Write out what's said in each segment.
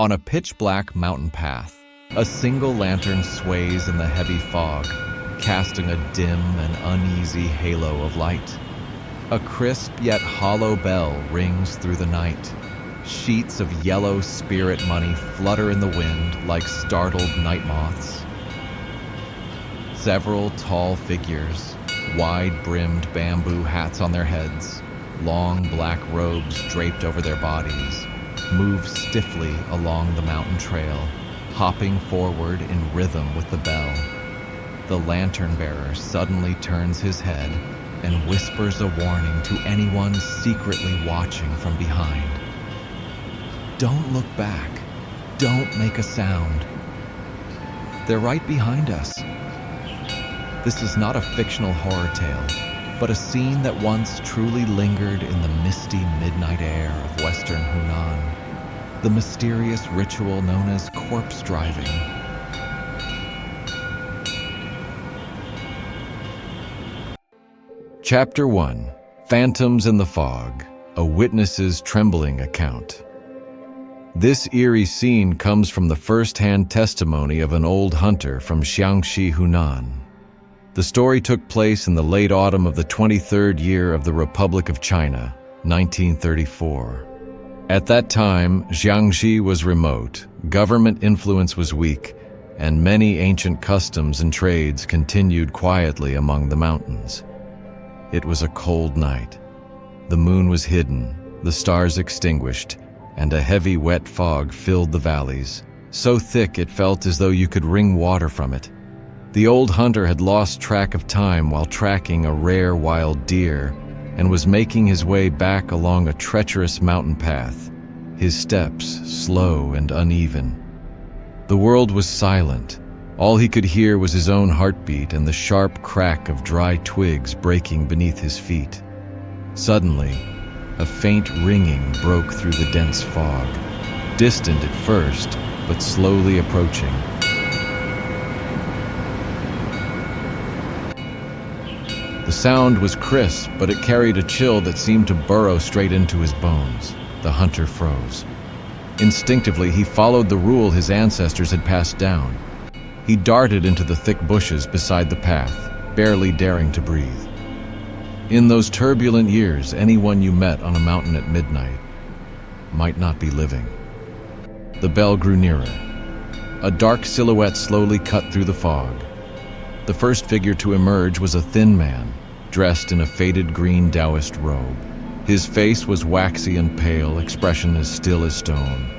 On a pitch-black mountain path, a single lantern sways in the heavy fog, casting a dim and uneasy halo of light. A crisp yet hollow bell rings through the night. Sheets of yellow spirit money flutter in the wind like startled night moths. Several tall figures, wide-brimmed bamboo hats on their heads, long black robes draped over their bodies, move stiffly along the mountain trail, hopping forward in rhythm with the bell. The lantern bearer suddenly turns his head and whispers a warning to anyone secretly watching from behind. Don't look back. Don't make a sound. They're right behind us. This is not a fictional horror tale, but a scene that once truly lingered in the misty midnight air of western Hunan. The mysterious ritual known as corpse driving. Chapter 1. Phantoms in the Fog, a witness's trembling account. This eerie scene comes from the first-hand testimony of an old hunter from Xiangxi, Hunan. The story took place in the late autumn of the 23rd year of the Republic of China, 1934. At that time, Xiangxi was remote, government influence was weak, and many ancient customs and trades continued quietly among the mountains. It was a cold night. The moon was hidden, the stars extinguished, and a heavy wet fog filled the valleys, so thick it felt as though you could wring water from it. The old hunter had lost track of time while tracking a rare wild deer and was making his way back along a treacherous mountain path, his steps slow and uneven. The world was silent. All he could hear was his own heartbeat and the sharp crack of dry twigs breaking beneath his feet. Suddenly, a faint ringing broke through the dense fog, distant at first, but slowly approaching. The sound was crisp, but it carried a chill that seemed to burrow straight into his bones. The hunter froze. Instinctively, he followed the rule his ancestors had passed down. He darted into the thick bushes beside the path, barely daring to breathe. In those turbulent years, anyone you met on a mountain at midnight might not be living. The bell grew nearer. A dark silhouette slowly cut through the fog. The first figure to emerge was a thin man, dressed in a faded green Taoist robe. His face was waxy and pale, expression as still as stone.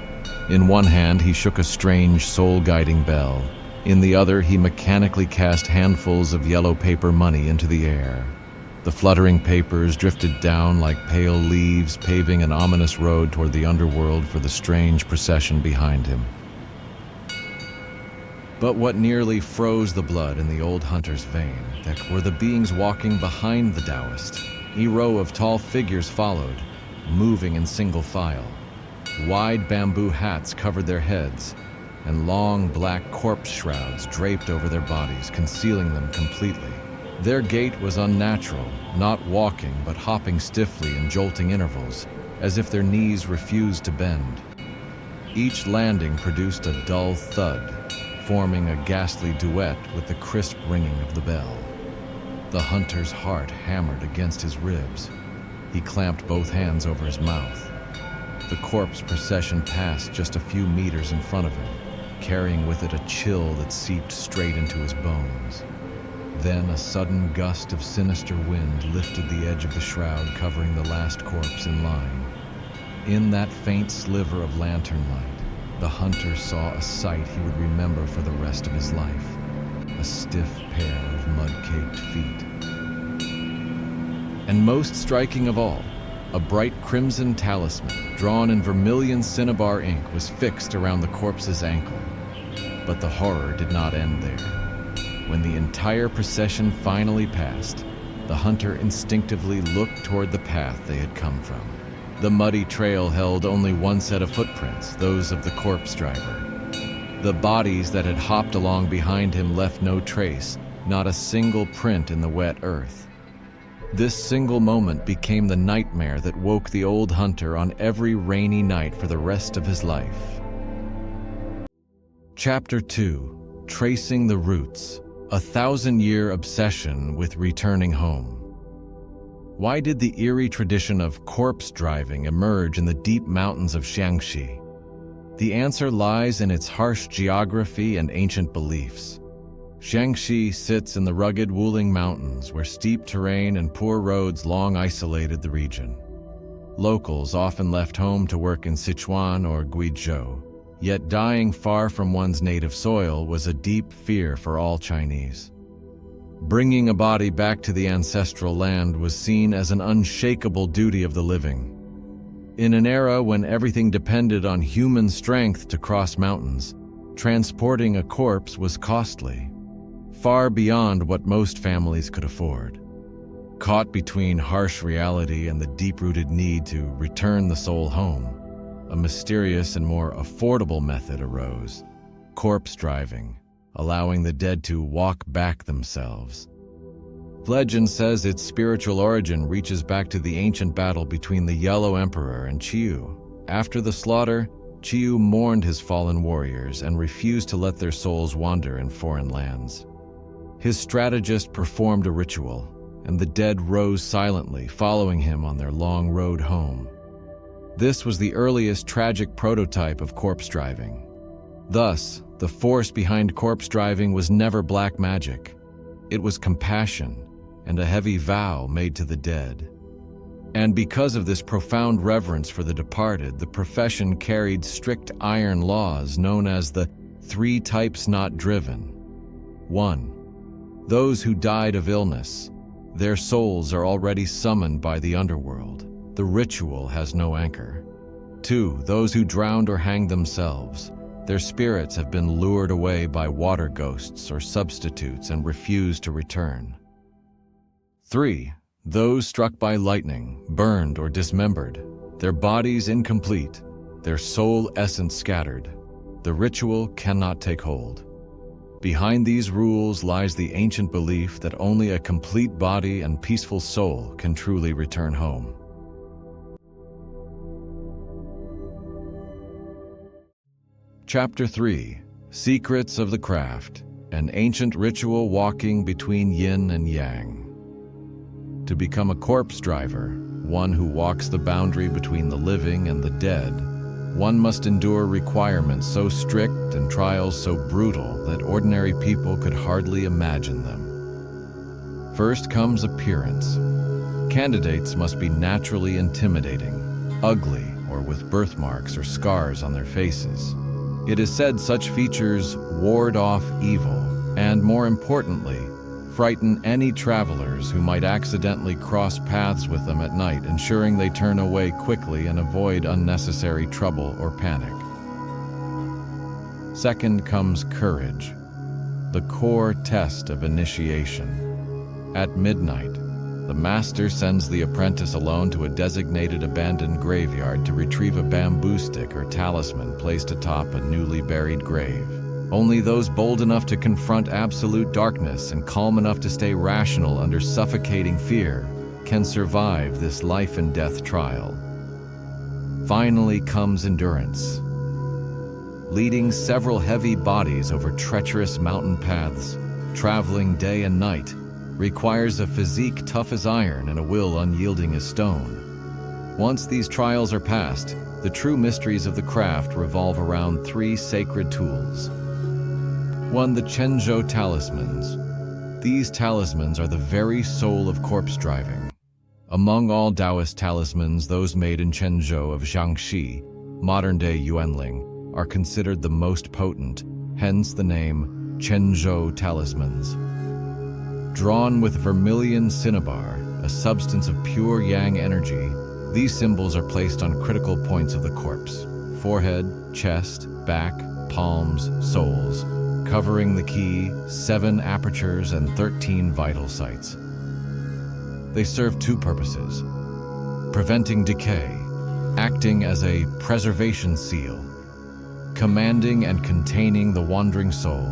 In one hand, he shook a strange, soul-guiding bell. In the other, he mechanically cast handfuls of yellow paper money into the air. The fluttering papers drifted down like pale leaves, paving an ominous road toward the underworld for the strange procession behind him. But what nearly froze the blood in the old hunter's vein were the beings walking behind the Taoist. A row of tall figures followed, moving in single file. Wide bamboo hats covered their heads, and long black corpse shrouds draped over their bodies, concealing them completely. Their gait was unnatural, not walking but hopping stiffly in jolting intervals, as if their knees refused to bend. Each landing produced a dull thud, forming a ghastly duet with the crisp ringing of the bell. The hunter's heart hammered against his ribs. He clamped both hands over his mouth. The corpse procession passed just a few meters in front of him, carrying with it a chill that seeped straight into his bones. Then a sudden gust of sinister wind lifted the edge of the shroud covering the last corpse in line. In that faint sliver of lantern light, the hunter saw a sight he would remember for the rest of his life. A stiff pair of mud-caked feet. And most striking of all, a bright crimson talisman, drawn in vermilion cinnabar ink, was fixed around the corpse's ankle. But the horror did not end there. When the entire procession finally passed, the hunter instinctively looked toward the path they had come from. The muddy trail held only one set of footprints, those of the corpse driver. The bodies that had hopped along behind him left no trace, not a single print in the wet earth. This single moment became the nightmare that woke the old hunter on every rainy night for the rest of his life. Chapter 2: Tracing the Roots, a 1,000-year obsession with returning home. Why did the eerie tradition of corpse driving emerge in the deep mountains of Xiangxi? The answer lies in its harsh geography and ancient beliefs. Xiangxi sits in the rugged Wuling Mountains, where steep terrain and poor roads long isolated the region. Locals often left home to work in Sichuan or Guizhou, yet dying far from one's native soil was a deep fear for all Chinese. Bringing a body back to the ancestral land was seen as an unshakable duty of the living. In an era when everything depended on human strength to cross mountains, transporting a corpse was costly, far beyond what most families could afford. Caught between harsh reality and the deep-rooted need to return the soul home, a mysterious and more affordable method arose: corpse driving, allowing the dead to walk back themselves. Legend says its spiritual origin reaches back to the ancient battle between the Yellow Emperor and Qiu. After the slaughter, Qiu mourned his fallen warriors and refused to let their souls wander in foreign lands. His strategist performed a ritual, and the dead rose silently, following him on their long road home. This was the earliest tragic prototype of corpse driving. Thus, the force behind corpse driving was never black magic. It was compassion and a heavy vow made to the dead. And because of this profound reverence for the departed, the profession carried strict iron laws known as the 3 types not driven. 1. Those who died of illness. Their souls are already summoned by the underworld. The ritual has no anchor. 2. Those who drowned or hanged themselves. Their spirits have been lured away by water ghosts or substitutes and refuse to return. 3. Those struck by lightning, burned or dismembered. Their bodies incomplete, their soul essence scattered. The ritual cannot take hold. Behind these rules lies the ancient belief that only a complete body and peaceful soul can truly return home. Chapter 3: Secrets of the Craft, an ancient ritual walking between yin and yang. To become a corpse driver, one who walks the boundary between the living and the dead, one must endure requirements so strict and trials so brutal that ordinary people could hardly imagine them. First comes appearance. Candidates must be naturally intimidating, ugly, or with birthmarks or scars on their faces. It is said such features ward off evil and, more importantly, frighten any travelers who might accidentally cross paths with them at night, ensuring they turn away quickly and avoid unnecessary trouble or panic. Second comes courage, the core test of initiation. At midnight, the master sends the apprentice alone to a designated abandoned graveyard to retrieve a bamboo stick or talisman placed atop a newly buried grave. Only those bold enough to confront absolute darkness and calm enough to stay rational under suffocating fear can survive this life and death trial. Finally comes endurance. Leading several heavy bodies over treacherous mountain paths, traveling day and night, requires a physique tough as iron and a will unyielding as stone. Once these trials are passed, the true mysteries of the craft revolve around 3 sacred tools. 1. The Chenzhou talismans. These talismans are the very soul of corpse driving. Among all Taoist talismans, those made in Chenzhou of Xiangxi, modern-day Yuanling, are considered the most potent, hence the name Chenzhou talismans. Drawn with vermilion cinnabar, a substance of pure yang energy, these symbols are placed on critical points of the corpse: forehead, chest, back, palms, soles, covering the key, 7 apertures and 13 vital sites. They serve 2 purposes: preventing decay, acting as a preservation seal; commanding and containing the wandering soul,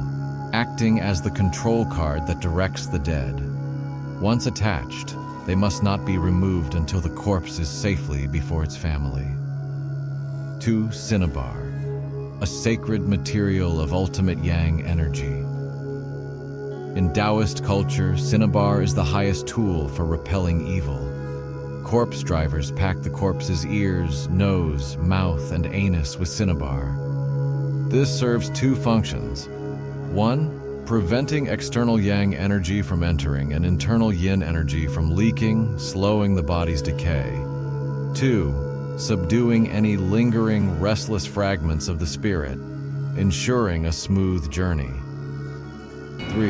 acting as the control card that directs the dead. Once attached, they must not be removed until the corpse is safely before its family. 2. Cinnabar. a sacred material of ultimate yang energy. In Taoist culture, cinnabar is the highest tool for repelling evil. Corpse drivers pack the corpse's ears, nose, mouth, and anus with cinnabar. This serves two functions. One, preventing external yang energy from entering and internal yin energy from leaking, slowing the body's decay. Two, subduing any lingering, restless fragments of the spirit, ensuring a smooth journey. 3.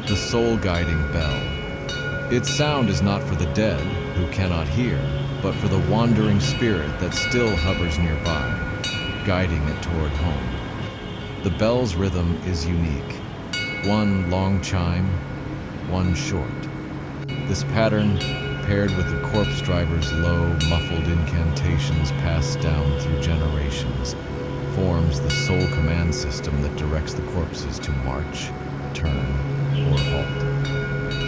The soul-guiding bell. Its sound is not for the dead, who cannot hear, but for the wandering spirit that still hovers nearby, guiding it toward home. The bell's rhythm is unique. One long chime, one short. This pattern, paired with the corpse driver's low, muffled incantations passed down through generations, forms the soul command system that directs the corpses to march, turn, or halt.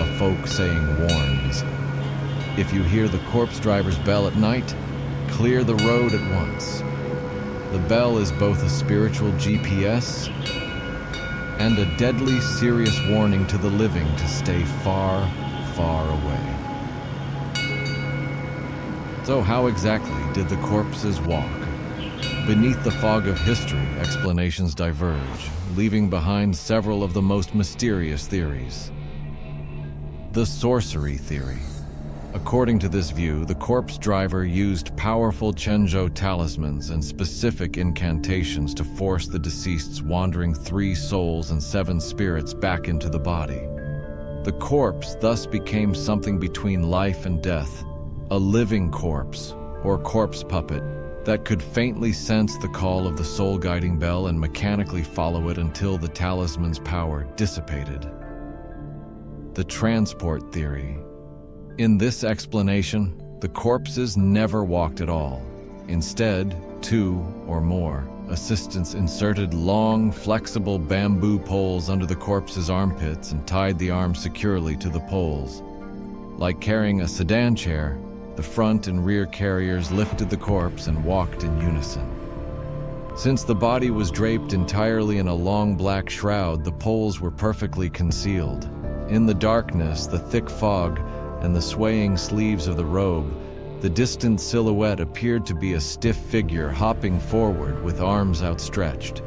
A folk saying warns, if you hear the corpse driver's bell at night, clear the road at once. The bell is both a spiritual GPS and a deadly, serious warning to the living to stay far, far away. So how exactly did the corpses walk? Beneath the fog of history, explanations diverge, leaving behind several of the most mysterious theories. The sorcery theory. According to this view, the corpse driver used powerful Xiangxi talismans and specific incantations to force the deceased's wandering 3 souls and 7 spirits back into the body. The corpse thus became something between life and death, a living corpse, or corpse puppet, that could faintly sense the call of the soul-guiding bell and mechanically follow it until the talisman's power dissipated. The transport theory. In this explanation, the corpses never walked at all. Instead, 2 or more assistants inserted long, flexible bamboo poles under the corpse's armpits and tied the arms securely to the poles. Like carrying a sedan chair, the front and rear carriers lifted the corpse and walked in unison. Since the body was draped entirely in a long black shroud, the poles were perfectly concealed. In the darkness, the thick fog, and the swaying sleeves of the robe, the distant silhouette appeared to be a stiff figure hopping forward with arms outstretched.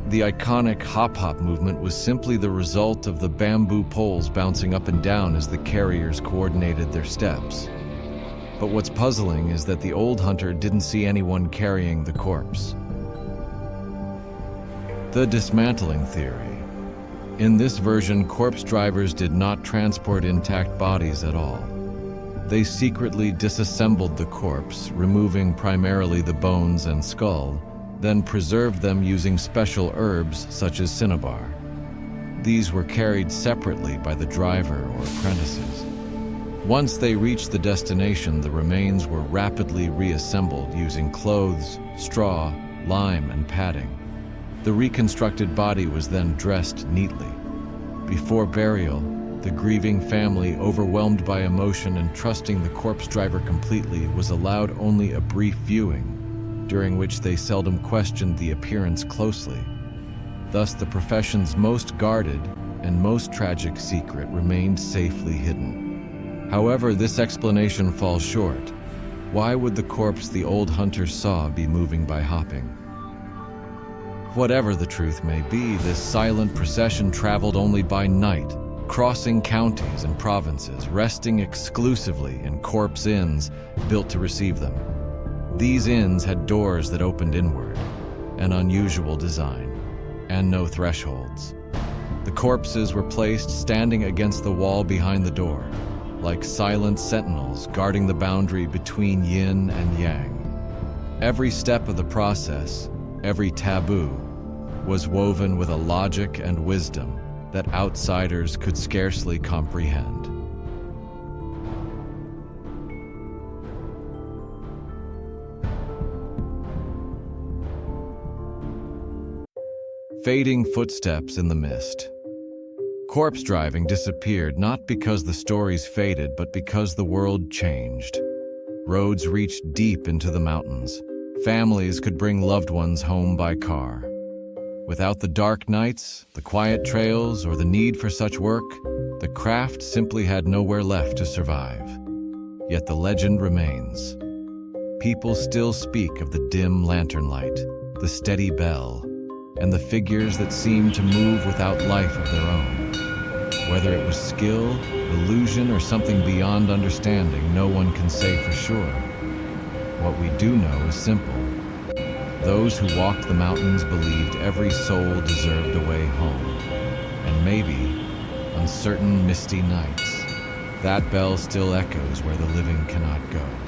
The iconic hop-hop movement was simply the result of the bamboo poles bouncing up and down as the carriers coordinated their steps. But what's puzzling is that the old hunter didn't see anyone carrying the corpse. The dismantling theory. In this version, corpse drivers did not transport intact bodies at all. They secretly disassembled the corpse, removing primarily the bones and skull, then preserved them using special herbs such as cinnabar. These were carried separately by the driver or apprentices. Once they reached the destination, the remains were rapidly reassembled using clothes, straw, lime, and padding. The reconstructed body was then dressed neatly. Before burial, the grieving family, overwhelmed by emotion and trusting the corpse driver completely, was allowed only a brief viewing, during which they seldom questioned the appearance closely. Thus, the profession's most guarded and most tragic secret remained safely hidden. However, this explanation falls short. Why would the corpse the old hunter saw be moving by hopping? Whatever the truth may be, this silent procession traveled only by night, crossing counties and provinces, resting exclusively in corpse inns built to receive them. These inns had doors that opened inward, an unusual design, and no thresholds. The corpses were placed standing against the wall behind the door, like silent sentinels guarding the boundary between yin and yang. Every step of the process, every taboo, was woven with a logic and wisdom that outsiders could scarcely comprehend. Fading footsteps in the mist. Corpse driving disappeared not because the stories faded, but because the world changed. Roads reached deep into the mountains. Families could bring loved ones home by car. Without the dark nights, the quiet trails, or the need for such work, the craft simply had nowhere left to survive. Yet the legend remains. People still speak of the dim lantern light, the steady bell, and the figures that seemed to move without life of their own. Whether it was skill, illusion, or something beyond understanding, no one can say for sure. What we do know is simple. Those who walked the mountains believed every soul deserved a way home. And maybe, on certain misty nights, that bell still echoes where the living cannot go.